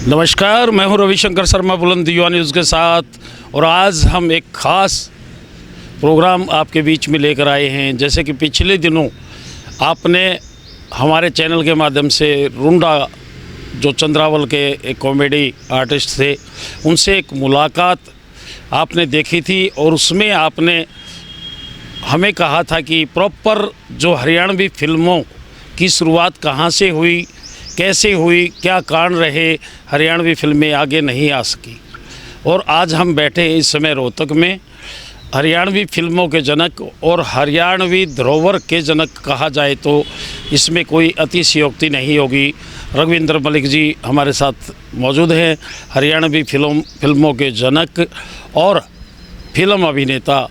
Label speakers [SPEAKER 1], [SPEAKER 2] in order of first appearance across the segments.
[SPEAKER 1] नमस्कार, मैं हूं रविशंकर शर्मा बुलंद युवा न्यूज़ के साथ। और आज हम एक ख़ास प्रोग्राम आपके बीच में लेकर आए हैं। जैसे कि पिछले दिनों आपने हमारे चैनल के माध्यम से रुंडा जो चंद्रावल के एक कॉमेडी आर्टिस्ट थे उनसे एक मुलाकात आपने देखी थी और उसमें आपने हमें कहा था कि प्रॉपर जो हरियाणवी फिल्मों की शुरुआत कहाँ से हुई, कैसे हुई, क्या कारण रहे हरियाणवी फिल्में आगे नहीं आ सकी। और आज हम बैठे हैं इस समय रोहतक में। हरियाणवी फिल्मों के जनक और हरियाणवी धरोहर के जनक कहा जाए तो इसमें कोई अतिशयोक्ति नहीं होगी। रघविंद्र मलिक जी हमारे साथ मौजूद हैं, हरियाणवी फिल्मों के जनक और फिल्म अभिनेता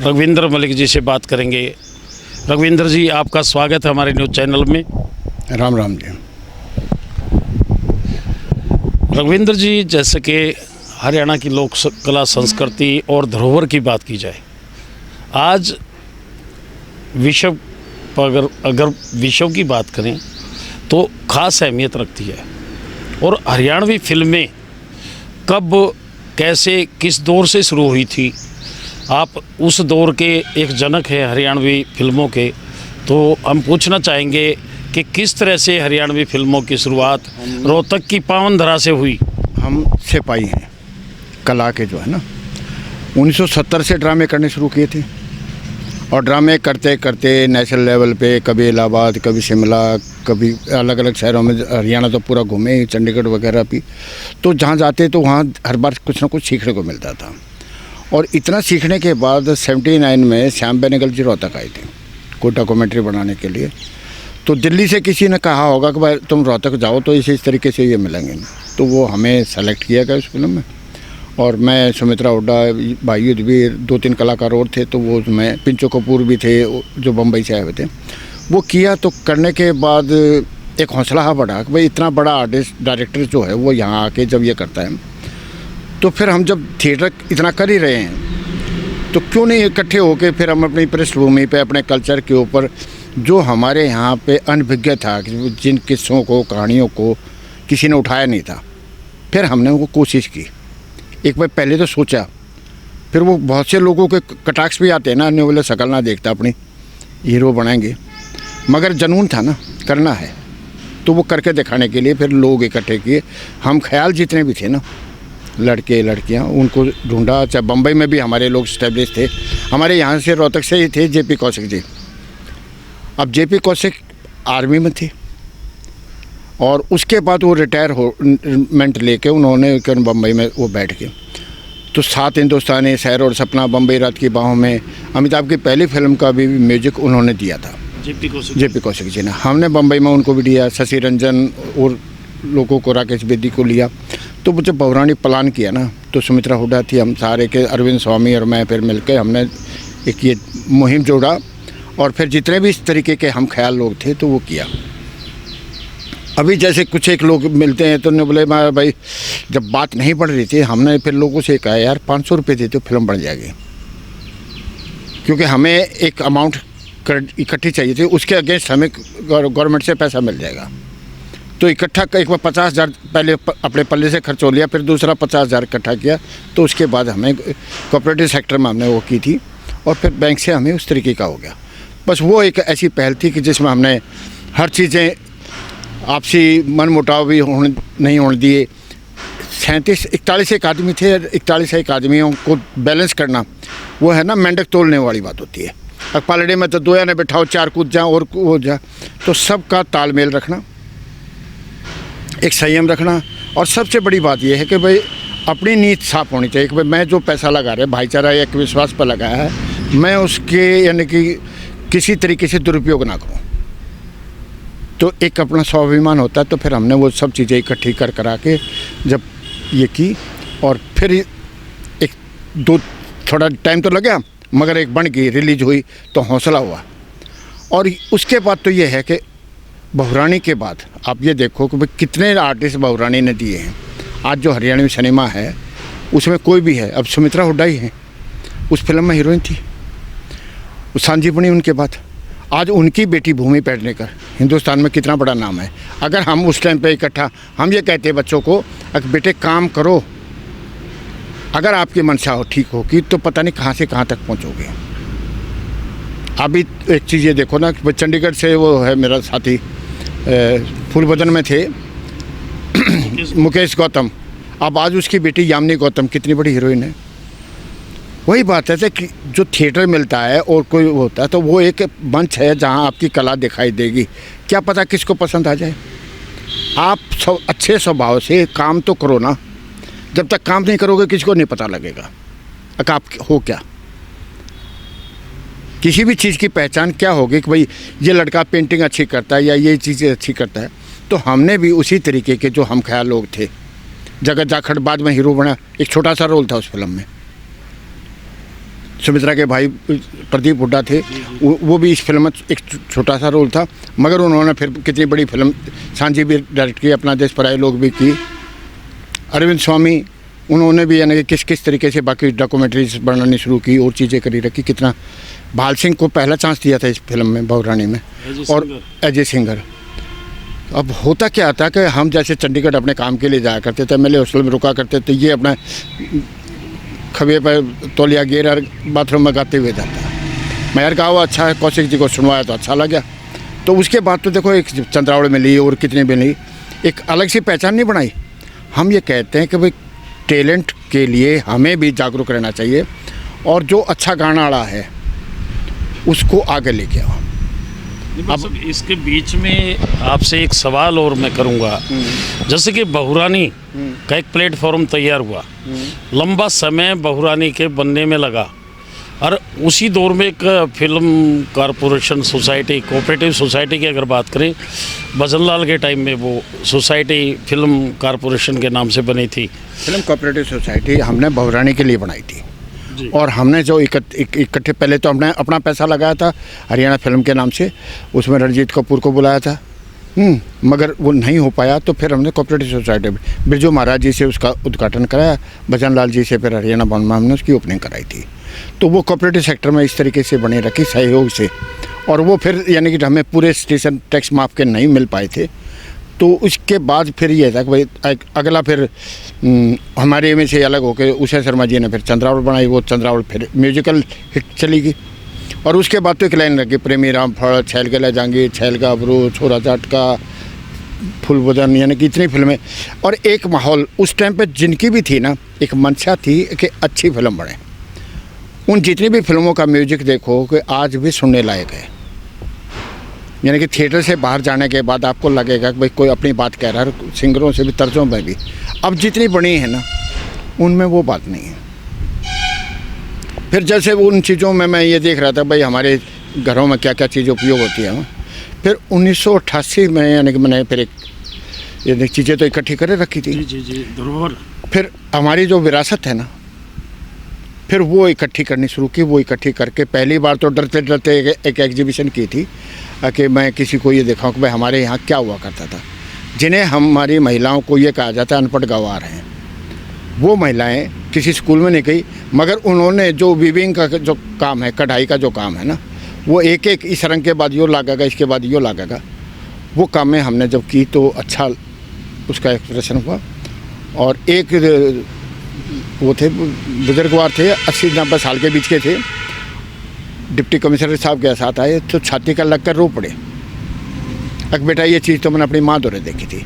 [SPEAKER 1] रघविंद्र मलिक जी से बात करेंगे। रघविंद्र जी, आपका स्वागत है हमारे न्यूज़ चैनल में।
[SPEAKER 2] राम राम जी।
[SPEAKER 1] रघविंद्र जी, जैसे कि हरियाणा की लोक कला संस्कृति और धरोहर की बात की जाए, आज विश्व अगर विश्व की बात करें तो ख़ास अहमियत रखती है। और हरियाणवी फिल्में कब, कैसे, किस दौर से शुरू हुई थी? आप उस दौर के एक जनक हैं हरियाणवी फिल्मों के, तो हम पूछना चाहेंगे कि किस तरह से हरियाणवी फिल्मों की शुरुआत रोहतक की पावन धरा से हुई।
[SPEAKER 2] हम सिपाही हैं कला के, जो है ना 1970 से ड्रामे करने शुरू किए थे। और ड्रामे करते करते नेशनल लेवल पे कभी इलाहाबाद, कभी शिमला, कभी अलग अलग शहरों में, हरियाणा तो पूरा घूमे, चंडीगढ़ वगैरह भी। तो जहाँ जाते तो वहाँ हर बार कुछ ना कुछ सीखने को मिलता था। और इतना सीखने के बाद 79 में श्याम बेनेगल जी रोहतक आए थे कोई डॉक्यूमेंट्री बनाने के लिए। तो दिल्ली से किसी ने कहा होगा कि भाई तुम रोहतक जाओ तो इस तरीके से ये मिलेंगे। तो वो हमें सेलेक्ट किया गया उस फिल्म में। और मैं, सुमित्रा हुड्डा, भाई युद्धवीर, 2-3 कलाकार और थे। तो वो मैं, पिंचो कपूर भी थे जो बम्बई से आए हुए थे। वो किया। तो करने के बाद एक हौसला बढ़ा कि भाई इतना बड़ा आर्टिस्ट, डायरेक्टर जो है वो यहाँ आके जब ये करता है, तो फिर हम जब थिएटर इतना कर ही रहे हैं तो क्यों नहीं इकट्ठे होकर फिर हम अपनी पृष्ठभूमि पे, अपने कल्चर के ऊपर जो हमारे यहाँ पे अनभिज्ञ था, जिन किस्सों को, कहानियों को किसी ने उठाया नहीं था, फिर हमने वो कोशिश की। एक बार पहले तो सोचा, फिर वो बहुत से लोगों के कटाक्ष भी आते हैं ना, अन्य बोले शकल ना देखता, अपनी हीरो बनाएंगे। मगर जुनून था ना, करना है तो वो करके दिखाने के लिए फिर लोग इकट्ठे किए। हम ख्याल जितने भी थे ना, लड़के लड़कियां, उनको ढूंढा। चाहे बम्बई में भी हमारे लोग स्टैब्लिश थे, हमारे यहाँ से रोहतक से ही थे जेपी कौशिक जी। अब जेपी कौशिक आर्मी में थे और उसके बाद वो रिटायरमेंट लेके उन्होंने बम्बई में वो बैठ के, तो 7 हिंदुस्तानी, शहर और सपना, बम्बई रात की बाहों में, अमिताभ की पहली फिल्म का भी म्यूजिक उन्होंने दिया था, जेपी कौशिक जी ने। हमने बम्बई में उनको भी दिया, शशि रंजन और लोगों को, राकेश बेदी को लिया। तो जब बहुरानी प्लान किया ना, तो सुमित्रा हुड्डा थी, हम सारे के, अरविंद स्वामी और मैं, फिर मिलकर हमने एक ये मुहिम जोड़ा। और फिर जितने भी इस तरीके के हम ख्याल लोग थे तो वो किया। अभी जैसे कुछ एक लोग मिलते हैं तो उन्होंने बोले, मैं भाई जब बात नहीं बढ़ रही थी, हमने फिर लोगों से कहा यार 500 रुपये दे तो फिल्म बन जाएगी, क्योंकि हमें एक अमाउंट इकट्ठी चाहिए थी, उसके अगेंस्ट हमें गवर्नमेंट से पैसा मिल जाएगा। तो इकट्ठा एक बार 50,000 पहले अपने पल्ले से खर्च हो लिया, फिर दूसरा 50,000 इकट्ठा किया। तो उसके बाद हमें कोऑपरेटिव सेक्टर में हमने वो की थी और फिर बैंक से हमें उस तरीके का हो गया। बस वो एक ऐसी पहल थी कि जिसमें हमने हर चीज़ें, आपसी मन मुटाव भी नहीं होने दिए। 41 एक आदमी थे, 41 एक आदमियों को बैलेंस करना, वो है ना मेंढक तोलने वाली बात होती है। अब पालड़े में तो 2 जने बैठाओ, 4 कूद जाओ और हो जा। तो सबका तालमेल रखना, एक संयम रखना। और सबसे बड़ी बात यह है कि भाई अपनी नीयत साफ होनी चाहिए कि भाई मैं जो पैसा लगा रहा है, भाईचारा एक विश्वास पर लगाया है, मैं उसके यानी कि किसी तरीके से दुरुपयोग ना करूँ। तो एक अपना स्वाभिमान होता है। तो फिर हमने वो सब चीज़ें इकट्ठी करा के जब ये की, और फिर एक दो थोड़ा टाइम तो लगा, मगर एक बन गई, रिलीज हुई तो हौसला हुआ। और उसके बाद तो ये है कि बहुरानी के बाद आप ये देखो कि भाई कितने आर्टिस्ट बहुरानी ने दिए हैं। आज जो हरियाणवी सिनेमा है उसमें कोई भी है, अब सुमित्रा हुड्डा ही है, उस फिल्म में हीरोइन थी, सांझी बनी उनके बाद। आज उनकी बेटी भूमि पेडनेकर हिंदुस्तान में कितना बड़ा नाम है। अगर हम उस टाइम पे इकट्ठा हम ये कहते बच्चों को, अगर बेटे काम करो, अगर आपकी मंशा हो ठीक होगी तो पता नहीं कहाँ से कहाँ तक पहुँचोगे। अभी एक चीज़ ये देखो ना, चंडीगढ़ से वो है मेरा साथी, फूलबदन में थे मुकेश गौतम, अब आज उसकी बेटी यामिनी गौतम कितनी बड़ी हीरोइन है। वही बात है कि जो थिएटर मिलता है और कोई होता है तो वो एक मंच है जहां आपकी कला दिखाई देगी। क्या पता किसको पसंद आ जाए। आप सब अच्छे स्वभाव से काम तो करो ना, जब तक काम नहीं करोगे किसको नहीं पता लगेगा कि आप हो क्या। किसी भी चीज़ की पहचान क्या होगी कि भाई ये लड़का पेंटिंग अच्छी करता है या ये चीज़ें अच्छी करता है। तो हमने भी उसी तरीके के जो हम ख्याल लोग थे, जगत जाखड़ बाद में हीरो बना, एक छोटा सा रोल था उस फिल्म में। सुमित्रा के भाई प्रदीप हुड्डा थे, वो भी इस फिल्म में एक छोटा सा रोल था, मगर उन्होंने फिर कितनी बड़ी फिल्म सांझी भी डायरेक्ट की, अपना देश पराए लोग भी की। अरविंद स्वामी उन्होंने भी यानी कि किस तरीके से बाकी डॉक्यूमेंट्रीज बनानी शुरू की और चीज़ें करी रखी। कितना भाल सिंह को पहला चांस दिया था इस फिल्म में बहुरानी में, और अजय सिंगर। अब होता क्या था कि हम जैसे चंडीगढ़ अपने काम के लिए जाया करते थे, एमएलए हॉस्टल में रुका करते थे, ये अपना खबे पर तौलिया गिर और बाथरूम में गाते हुए जाता। मैं यार कहा अच्छा है, कौशिक जी को सुनवाया तो अच्छा लगा। तो उसके बाद तो देखो एक चंद्रावड़ मिली और कितनी मिली, एक अलग सी पहचान नहीं बनाई। हम ये कहते हैं कि भाई टैलेंट के लिए हमें भी जागरूक रहना चाहिए, और जो अच्छा गाना वाला है उसको आगे लेके आओ।
[SPEAKER 1] अब इसके बीच में आपसे एक सवाल और मैं करूंगा, जैसे कि बहुरानी का एक प्लेटफॉर्म तैयार हुआ, लंबा समय बहुरानी के बनने में लगा, और उसी दौर में एक film corporation society, cooperative society की अगर बात करें, भजन लाल के टाइम में वो सोसाइटी फिल्म कॉरपोरेशन के नाम से बनी थी।
[SPEAKER 2] फिल्म कोऑपरेटिव सोसाइटी हमने बहुरानी के लिए बनाई थी, और हमने जो इकट्ठे पहले तो हमने अपना पैसा लगाया था हरियाणा फिल्म के नाम से, उसमें रणजीत कपूर को बुलाया था, मगर वो नहीं हो पाया। तो फिर हमने कोऑपरेटिव सोसाइटी बिरजू महाराज जी से उसका उद्घाटन कराया, भजन लाल जी से फिर हरियाणा भवन में हमने उसकी ओपनिंग कराई थी। तो वो कोऑपरेटिव सेक्टर में इस तरीके से बने रखी सहयोग से, और वो फिर यानी कि हमें पूरे स्टेशन टैक्स माफ के नहीं मिल पाए थे। तो उसके बाद फिर ये था कि भाई अगला फिर हमारे में से अलग होकर उषा शर्मा जी ने फिर चंद्रावड़ बनाई। वो चंद्रावड़ फिर म्यूजिकल हिट चली गई, और उसके बाद तो एक लाइन लगी, प्रेमी रामफल, छैल गला जांगी, छैल का अबरू, छोरा जाटका, फूलबदन, यानी कि इतनी फिल्में। और एक माहौल उस टाइम पे जिनकी भी थी ना, एक मंशा थी कि अच्छी फिल्म बने। उन जितनी भी फिल्मों का म्यूजिक देखो कि आज भी सुनने लायक है, यानी कि थिएटर से बाहर जाने के बाद आपको लगेगा कि भाई कोई अपनी बात कह रहा है, सिंगरों से भी, तर्जों में भी। अब जितनी बनी है ना, उनमें वो बात नहीं है। फिर जैसे उन चीज़ों में मैं ये देख रहा था भाई हमारे घरों में क्या क्या चीज़ उपयोग होती है। फिर 1988 में यानी कि मैंने फिर एक ये चीज़ें तो इकट्ठी कर रखी थी।
[SPEAKER 1] जी धरोहर।
[SPEAKER 2] फिर हमारी जो विरासत है ना, फिर वो इकट्ठी करनी शुरू की। वो इकट्ठी करके पहली बार तो डरते डरते एक एग्जीबिशन की थी कि मैं किसी को ये दिखाऊं कि भाई हमारे यहाँ क्या हुआ करता था। जिन्हें हमारी महिलाओं को ये कहा जाता है अनपढ़ गंवार हैं, वो महिलाएं किसी स्कूल में नहीं गई, मगर उन्होंने जो वीविंग का जो काम है, कढ़ाई का जो काम है ना, वो एक एक इस रंग के बाद यो लागेगा, इसके बाद यो लागेगा, वो काम में हमने जब की तो अच्छा उसका एक्सप्रेशन हुआ। और एक वो थे बुजुर्गवार थे, 80-90 साल के बीच के थे, डिप्टी कमिश्नर साहब के साथ आए तो छाती का लगकर रो पड़े। अब बेटा ये चीज़ तो मैंने अपनी माँ दौरे देखी थी।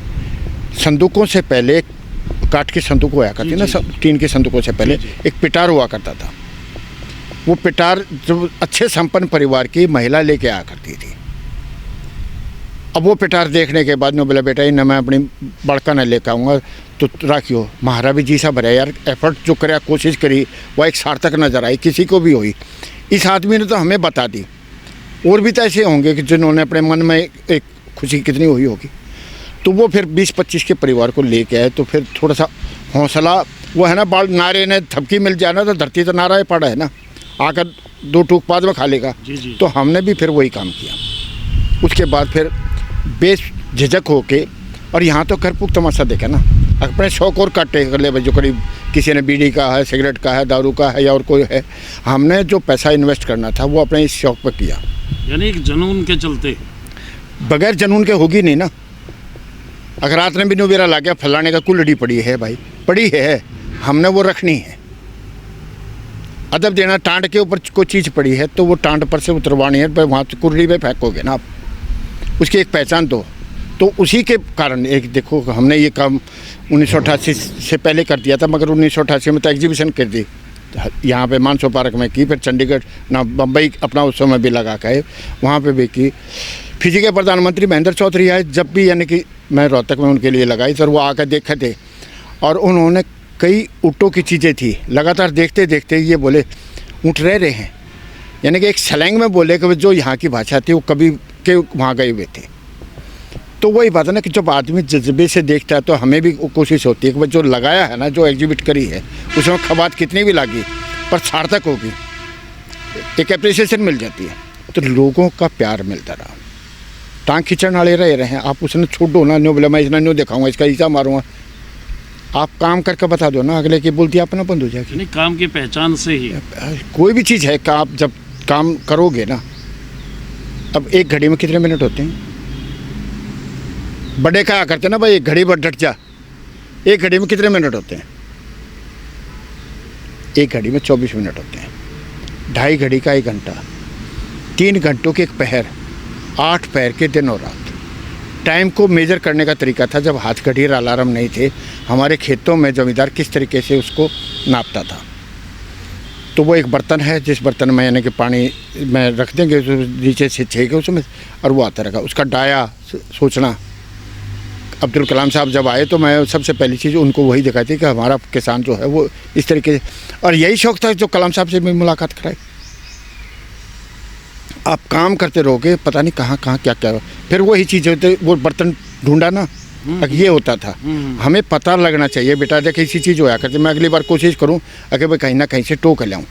[SPEAKER 2] संदूकों से पहले काठ की संदूक हुआ करती ना, टीन के संदूकों से पहले एक पिटार हुआ करता था। वो पिटार जो अच्छे संपन्न परिवार की महिला लेके आया करती थी। अब वो पिटार देखने के बाद में बोला बेटा ये न मैं अपनी बड़का न लेकर आऊँगा तो राखियो। महाराज जी सा भरा यार, एफर्ट जो करे कोशिश करी वो एक सार्थक नजर आई, किसी को भी हुई। इस आदमी ने तो हमें बता दी। और भी तो ऐसे होंगे कि जिन्होंने अपने मन में एक खुशी कितनी हुई होगी। तो वो फिर 20-25 के परिवार को लेके आए। तो फिर थोड़ा सा हौसला वो है ना, बाल नारे ने थपकी मिल जाए ना तो धरती तो नारा पड़ा है ना, आकर 2 टूक बाद में खा लेगा। तो हमने भी फिर वही काम किया। उसके बाद फिर बेझिझक होके, और यहाँ तो करपुक तमाशा देखा ना, अपने शौक और काटे कर ले भाई, जो करीब किसी ने बीड़ी का है, सिगरेट का है, दारू का है या और कोई है। हमने जो पैसा इन्वेस्ट करना था वो अपने इस शौक पर किया।
[SPEAKER 1] यानी एक जुनून के चलते।
[SPEAKER 2] बगैर जनून के होगी नहीं ना। अगर रात में भी नोबेरा ला गया फलाने का कुल्लड़ी पड़ी है भाई, पड़ी है, हमने वो रखनी है। अदब देना, टांड के ऊपर कोई चीज़ पड़ी है तो वो टांड पर से उतरवानी है, वहाँ कुल्लड़ी में फेंकोगे ना आप, उसकी एक पहचान दो। तो उसी के कारण एक देखो, हमने ये काम 1988 से पहले कर दिया था, मगर 1988 में तो एग्जीबिशन कर दी यहाँ पे मानसो पार्क में की, फिर चंडीगढ़ ना बम्बई अपना उत्सव में भी लगा के वहाँ पे भी की। फिजी के प्रधानमंत्री महेंद्र चौधरी आए, जब भी यानी कि मैं रोहतक में उनके लिए लगाई, सर वो आकर देखे थे और उन्होंने कई ऊँटों की चीज़ें थी, लगातार देखते देखते ये बोले ऊँट रह रहे हैं, यानी कि एक स्लैंग में बोले कि जो यहाँ की भाषा थी वो कभी के वहाँ गए हुए थे। तो वही बात है ना कि जब आदमी जज्बे से देखता है तो हमें भी कोशिश होती है कि जो लगाया है ना, जो एग्जिबिट करी है, उसमें खबात कितनी भी लगी पर सार्थक होगी, एक एप्रिसिएशन मिल जाती है, तो लोगों का प्यार मिलता रहा। टांग खींचने वाले रहे हैं, आप उसने छोड़ो ना, न्यू बोले मैं इतना न्यू दिखाऊंगा, इसका ईसा मारूंगा, आप काम करके बता दो ना, अगले की बोलती अपना बंद हो जाएगी।
[SPEAKER 1] नहीं, काम की पहचान से ही
[SPEAKER 2] कोई भी चीज़ है कि आप जब काम करोगे ना, अब एक घड़ी में कितने मिनट होते हैं? बड़े कहा करते ना भाई, एक घड़ी पर डट जा, एक घड़ी में कितने मिनट होते हैं? एक घड़ी में 24 मिनट होते हैं, 2.5 घड़ी का 1 घंटा, 3 घंटों के 1 पहर, 8 पहर के दिन और रात। टाइम को मेजर करने का तरीका था, जब हाथ घड़ी और अलार्म नहीं थे, हमारे खेतों में जमींदार किस तरीके से उसको नापता था। तो वो एक बर्तन है, जिस बर्तन में यानी कि पानी में रख देंगे, नीचे से छेके उसमें और वो आता रहेगा, उसका डाया सोचना। अब्दुल कलाम साहब जब आए तो मैं सबसे पहली चीज़ उनको वही दिखाई थी कि हमारा किसान जो है वो इस तरीके से, और यही शौक़ था जो कलाम साहब से भी मुलाकात कराई। आप काम करते रहोगे, पता नहीं कहाँ कहाँ क्या क्या, फिर वही चीज़ होती, वो बर्तन ढूंढा ना, ये होता था। हमें पता लगना चाहिए बेटा, देख इसी चीज़ होया करती, मैं अगली बार कोशिश करूँ अगर मैं कहीं ना कहीं से टोक लाऊँ।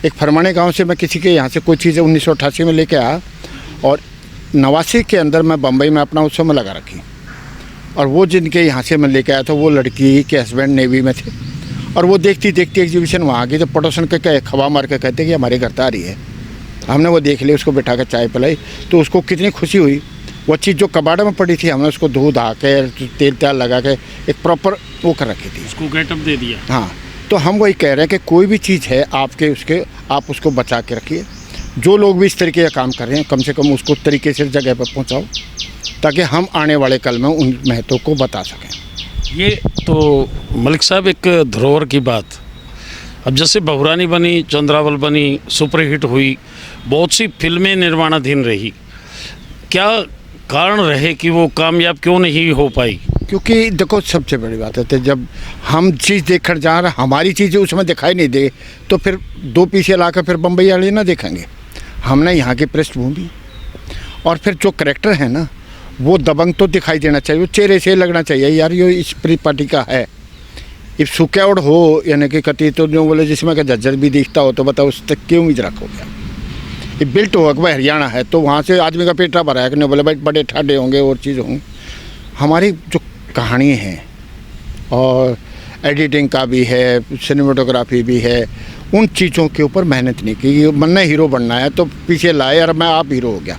[SPEAKER 2] एक फरमाने गांव से मैं किसी के यहाँ से कोई चीज़ 1988 में लेके आया और 89 के अंदर मैं बम्बई में अपना उत्सव में लगा रखी, और वो जिनके यहाँ से मैं लेके आया था वो लड़की के हस्बैंड नेवी में थे, और वो देखती देखती एग्जीबिशन वहाँ गई तो पड़ोसन के कहे खवा मार के कहते कि हमारे घर आ रही है। हमने वो देख लिया, उसको बैठा कर चाय पिलाई, तो उसको कितनी खुशी हुई। वो चीज़ जो कबाड़ में पड़ी थी हमने उसको धो धा के तेल त्याल लगा के एक प्रॉपर वो कर रखी थी,
[SPEAKER 1] उसको गेटअप दे दिया।
[SPEAKER 2] हाँ, तो हम वही कह रहे हैं कि कोई भी चीज़ है आपके उसके, आप उसको बचा के रखिए। जो लोग भी इस तरीके का काम कर रहे हैं कम से कम उसको तरीके से जगह पर पहुँचाओ, ताकि हम आने वाले कल में उन महत्व को बता सकें।
[SPEAKER 1] ये तो मलिक साहब एक धरोहर की बात। अब जैसे बहुरानी बनी, चंद्रावल बनी, सुपरहिट हुई, बहुत सी फिल्में निर्माणाधीन रही, क्या कारण रहे कि वो कामयाब क्यों नहीं हो पाई?
[SPEAKER 2] क्योंकि देखो सबसे बड़ी बात है, तो जब हम चीज़ देखकर जा रहे, हमारी चीज़ उसमें दिखाई नहीं दे तो फिर 2 पीछे ला कर फिर बम्बई वाले ना देखेंगे। हमने यहाँ की पृष्ठभूमि और फिर जो करेक्टर है ना, वो दबंग तो दिखाई देना चाहिए, वो चेहरे से लगना चाहिए यार ये इस पार्टी का है। इफ सुक्याउड हो यानी कि कति तो जो बोले जिसमें का झज्जर भी दिखता हो तो बताओ उस तक क्यों उम्मीद रखोगे? ये बिल्ट हो भाई हरियाणा है तो वहाँ से आदमी का पेटा भरा है कि नहीं, बोले भाई बड़े ठाडे होंगे और चीज़ होंगे। हमारी जो कहानी है और एडिटिंग का भी है, सिनेमेटोग्राफी भी है, उन चीज़ों के ऊपर मेहनत नहीं की। बनना हीरो बनना है तो पीछे लाए और मैं आप हीरो हो गया।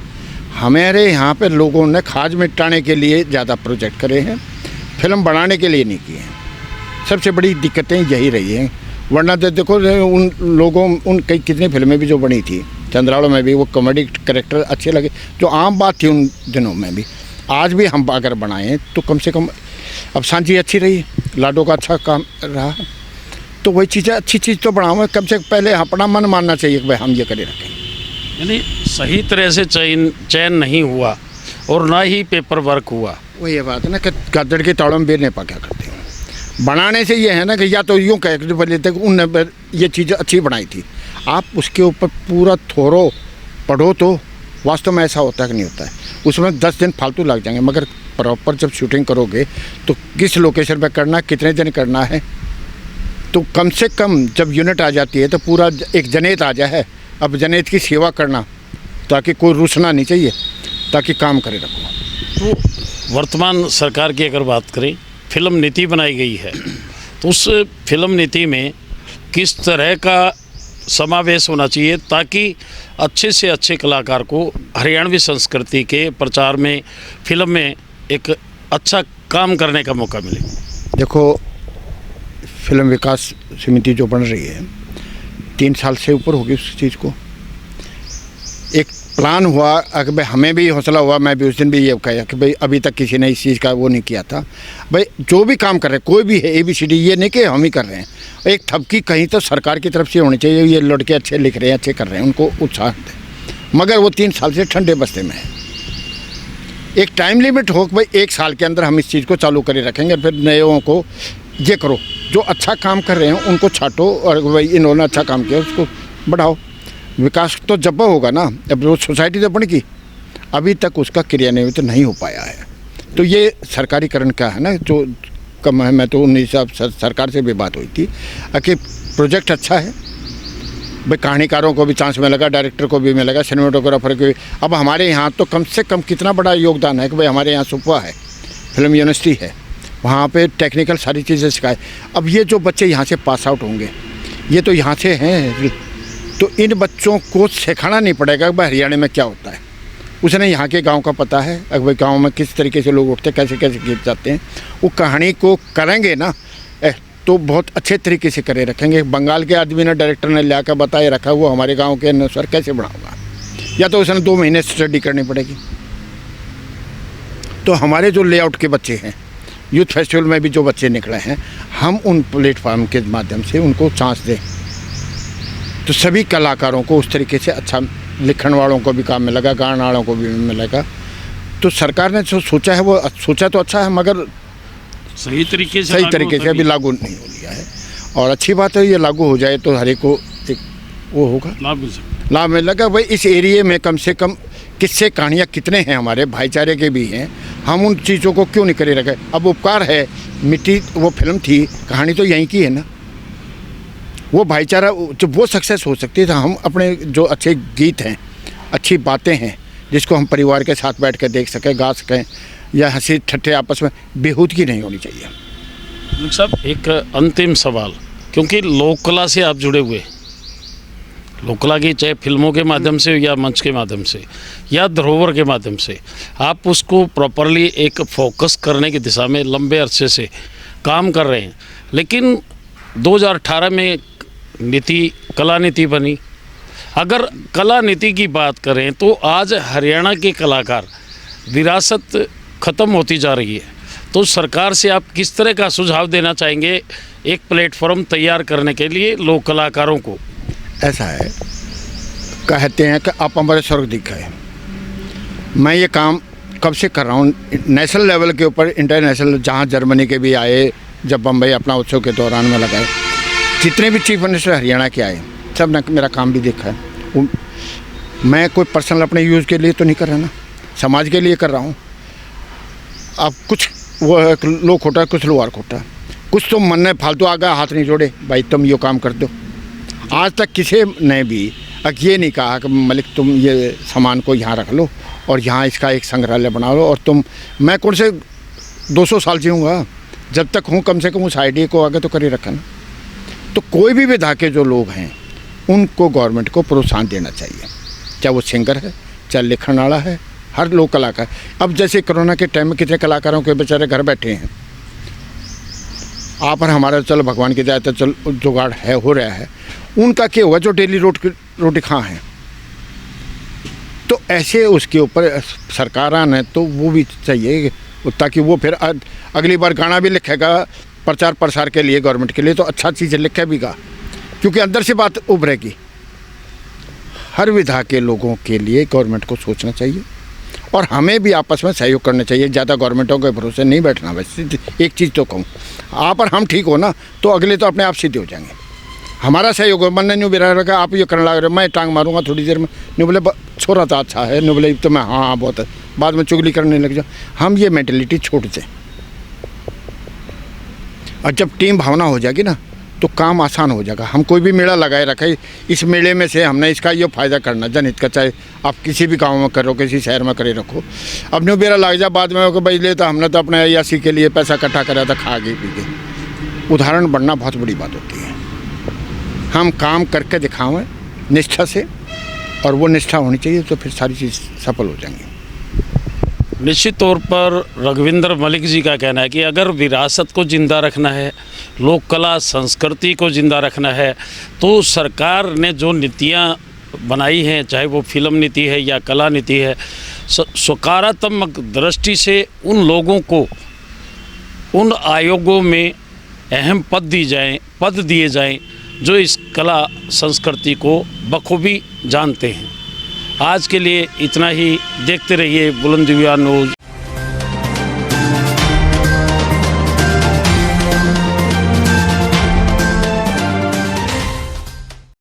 [SPEAKER 2] हमारे यहाँ पे लोगों ने खाज मिटाने के लिए ज़्यादा प्रोजेक्ट करे हैं, फिल्म बनाने के लिए नहीं किए हैं। सबसे बड़ी दिक्कतें यही रही हैं, वरना तो देखो उन लोगों उन कई कितनी फिल्में भी जो बनी थी, चंद्रावल में भी वो कॉमेडी कैरेक्टर अच्छे लगे, जो आम बात थी उन दिनों में भी। आज भी हम अगर बनाएं तो कम से कम अब सांझी अच्छी रही, लाडो का अच्छा काम रहा, तो वही चीज़ें अच्छी चीज़ तो बनाओ, कम से पहले अपना मन मानना चाहिए कि भाई हम ये करे रखें।
[SPEAKER 1] यानी सही तरह से चयन नहीं हुआ और ना ही पेपर वर्क हुआ।
[SPEAKER 2] वो ये बात है ना कि गदड़ के ताड़ों में बेर नहीं पा क्या करते हैं। बनाने से ये है ना कि या तो यूँ कह लेते कि उनने ये चीज़ें अच्छी बनाई थी, आप उसके ऊपर पूरा थोरो पढ़ो तो वास्तव में ऐसा होता है कि नहीं होता है। उसमें 10 दिन फालतू लग जाएंगे, मगर प्रॉपर जब शूटिंग करोगे तो किस लोकेशन पर करना, कितने दिन करना है, तो कम से कम जब यूनिट आ जाती है तो पूरा एक जनेत आ जाए। अब जनेत की सेवा करना ताकि कोई रुसना नहीं चाहिए, ताकि काम करे रखो।
[SPEAKER 1] तो वर्तमान सरकार की अगर बात करें, फिल्म नीति बनाई गई है, तो उस फिल्म नीति में किस तरह का समावेश होना चाहिए ताकि अच्छे से अच्छे कलाकार को हरियाणवी संस्कृति के प्रचार में, फिल्म में एक अच्छा काम करने का मौका मिले।
[SPEAKER 2] देखो, फिल्म विकास समिति जो बन रही है 3 साल से ऊपर होगी उस चीज़ को। एक प्लान हुआ, अगर भाई हमें भी हौसला हुआ, मैं भी उस दिन भी ये कहा कि भाई अभी तक किसी ने इस चीज़ का वो नहीं किया था। भाई जो भी काम कर रहे हैं, कोई भी है, ABCD, ये नहीं कि हम ही कर रहे हैं, एक थपकी कहीं तो सरकार की तरफ से होनी चाहिए। ये लड़के अच्छे लिख रहे हैं, अच्छे कर रहे हैं, उनको उत्साह दें। मगर वो 3 साल से ठंडे बस्ते में है। एक टाइम लिमिट हो कि भाई 1 साल के अंदर हम इस चीज़ को चालू करे रखेंगे, फिर नयों को ये करो, जो अच्छा काम कर रहे हैं उनको छाटो, और भाई इन्होंने अच्छा काम किया उसको बढ़ाओ। विकास तो जब होगा ना, अब वो सोसाइटी तो बनेगी, अभी तक उसका क्रियान्वित नहीं हो पाया है। तो ये सरकारीकरण का है ना जो कम है। मैं तो उन हिसाब सरकार से भी बात हुई थी कि प्रोजेक्ट अच्छा है, भाई कहानीकारों को भी चांस मिलेगा, डायरेक्टर को भी मिलेगा, सिनेमाटोग्राफर को भी। अब हमारे यहाँ तो कम से कम कितना बड़ा योगदान है कि भाई हमारे यहाँ सुपवा है, फिल्म यूनिवर्सिटी है, वहाँ पे टेक्निकल सारी चीज़ें सिखाए। अब ये जो बच्चे यहाँ से पास आउट होंगे, ये तो यहाँ से हैं, तो इन बच्चों को सिखाना नहीं पड़ेगा कि भाई हरियाणा में क्या होता है। उसने यहाँ के गांव का पता है, अगर भाई गांव में किस तरीके से लोग उठते, कैसे कैसे गीत जाते हैं, वो कहानी को करेंगे ना तो बहुत अच्छे तरीके से करे रखेंगे। बंगाल के आदमी ने, डायरेक्टर ने ला कर बताए रखा, वो हमारे गाँव के अनुसार कैसे बढ़ाऊँगा, या तो उसने 2 महीने स्टडी करनी पड़ेगी। तो हमारे जो लेआउट के बच्चे हैं, यूथ फेस्टिवल में भी जो बच्चे निकले हैं, हम उन प्लेटफार्म के माध्यम से उनको चांस दें, तो सभी कलाकारों को उस तरीके से अच्छा, लिखण वालों को भी काम मिलेगा, गाने वालों को भी मिलेगा। तो सरकार ने जो सोचा है वो सोचा तो अच्छा है, मगर
[SPEAKER 1] सही तरीके से
[SPEAKER 2] अभी लागू नहीं हो लिया है। और अच्छी बात है, ये लागू हो जाए तो हर एक को एक वो होगा, लाभ मिलेगा। भाई इस एरिए में कम से कम किस्से कहानियाँ कितने हैं, हमारे भाईचारे के भी हैं, हम उन चीज़ों को क्यों नहीं करे रखे। अब उपकार है, मिट्टी वो फिल्म थी, कहानी तो यहीं की है ना। वो भाईचारा जब वो सक्सेस हो सकती है, तो हम अपने जो अच्छे गीत हैं, अच्छी बातें हैं, जिसको हम परिवार के साथ बैठ कर देख सकें, गा सकें, या हंसी ठट्ठे आपस में बेहूदगी नहीं होनी चाहिए।
[SPEAKER 1] साहब, एक अंतिम सवाल, क्योंकि लोक कला से आप जुड़े हुए, लोक कला की चाहे फिल्मों के माध्यम से या मंच के माध्यम से या धरोहर के माध्यम से, आप उसको प्रॉपरली एक फोकस करने की दिशा में लंबे अरसे से काम कर रहे हैं। लेकिन 2018 में कला नीति बनी। अगर कला नीति की बात करें तो आज हरियाणा के कलाकार विरासत ख़त्म होती जा रही है। तो सरकार से आप किस तरह का सुझाव देना चाहेंगे एक प्लेटफॉर्म तैयार करने के लिए लोक कलाकारों को?
[SPEAKER 2] ऐसा है, कहते हैं कि आप हमारे स्वर्ग दिखाए। मैं ये काम कब से कर रहा हूँ, नेशनल लेवल के ऊपर, इंटरनेशनल, जहाँ जर्मनी के भी आए, जब बम्बई अपना उत्सव के दौरान में लगाए, जितने भी चीफ मिनिस्टर हरियाणा के आए, सब ने मेरा काम भी देखा है। मैं कोई पर्सनल अपने यूज़ के लिए तो नहीं कर रहा ना, समाज के लिए कर रहा हूँ। अब कुछ वो लो खोटा, कुछ लोहार खोटा, कुछ तो मन में फालतू आ गया, हाथ नहीं जोड़े, भाई तुम ये काम कर दो। आज तक किसी ने भी ये नहीं कहा कि मलिक तुम ये सामान को यहाँ रख लो और यहाँ इसका एक संग्रहालय बना लो, और तुम, मैं कौन से 200 साल जीऊँगा, जब तक हूँ कम से कम उस आइडिया को आगे तो कर ही रखा ना। तो कोई भी विधा के जो लोग हैं, उनको गवर्नमेंट को प्रोत्साहन देना चाहिए, चाहे वो सिंगर है, चाहे लिखण वाला है, हर लोग कलाकार। अब जैसे कोरोना के टाइम में कितने कलाकारों के बेचारे घर बैठे हैं, आप और हमारा चलो भगवान की दया तो चल जुगाड़ है, हो रहा है, उनका क्या हुआ जो डेली रोटी खा हैं। तो ऐसे उसके ऊपर सरकार ने तो वो भी चाहिए, ताकि वो फिर अगली बार गाना भी लिखेगा प्रचार प्रसार के लिए, गवर्नमेंट के लिए, तो अच्छा चीज़ लिखेगा, क्योंकि अंदर से बात उभरेगी। हर विधा के लोगों के लिए गवर्नमेंट को सोचना चाहिए, और हमें भी आपस में सहयोग करना चाहिए। ज़्यादा गवर्नमेंटों के भरोसे नहीं बैठना। वैसे एक चीज़ तो कहूँ, आप और हम ठीक हो ना, तो अगले तो अपने आप सीधे हो जाएंगे। हमारा सहयोग, मन ने न्यू बिरा रखा, आप ये करने लग रहे, मैं टांग मारूंगा थोड़ी देर में, न्यू बोले छोरा तो अच्छा है, न्यू बोले तो मैं हाँ बहुत है, बाद में चुगली करने लग जाओ। हम ये मेंटलिटी छोड़ दें, और जब टीम भावना हो जाएगी ना, तो काम आसान हो जाएगा। हम कोई भी मेला लगाए रखे, इस मेले में से हमने इसका ये फ़ायदा करना जनहित का, चाहे आप किसी भी गांव में करो, किसी शहर में करे रखो। अब न्यू बेरा लग जाए बाद में भाई ले, तो हमने तो अपने अयासी के लिए पैसा इकट्ठा करा था, खा गए पी गए। उदाहरण बनना बहुत बड़ी बात होती है। हम काम करके दिखावें निष्ठा से, और वो निष्ठा होनी चाहिए, तो फिर सारी चीज़ सफल हो जाएंगी।
[SPEAKER 1] निश्चित तौर पर रघविंदर मलिक जी का कहना है कि अगर विरासत को ज़िंदा रखना है, लोक कला संस्कृति को ज़िंदा रखना है, तो सरकार ने जो नीतियाँ बनाई हैं, चाहे वो फिल्म नीति है या कला नीति है, सकारात्मक दृष्टि से उन लोगों को उन आयोगों में अहम पद दिए जाएं जो इस कला संस्कृति को बखूबी जानते हैं। आज के लिए इतना ही। देखते रहिए बुलंद दिव्या न्यूज़।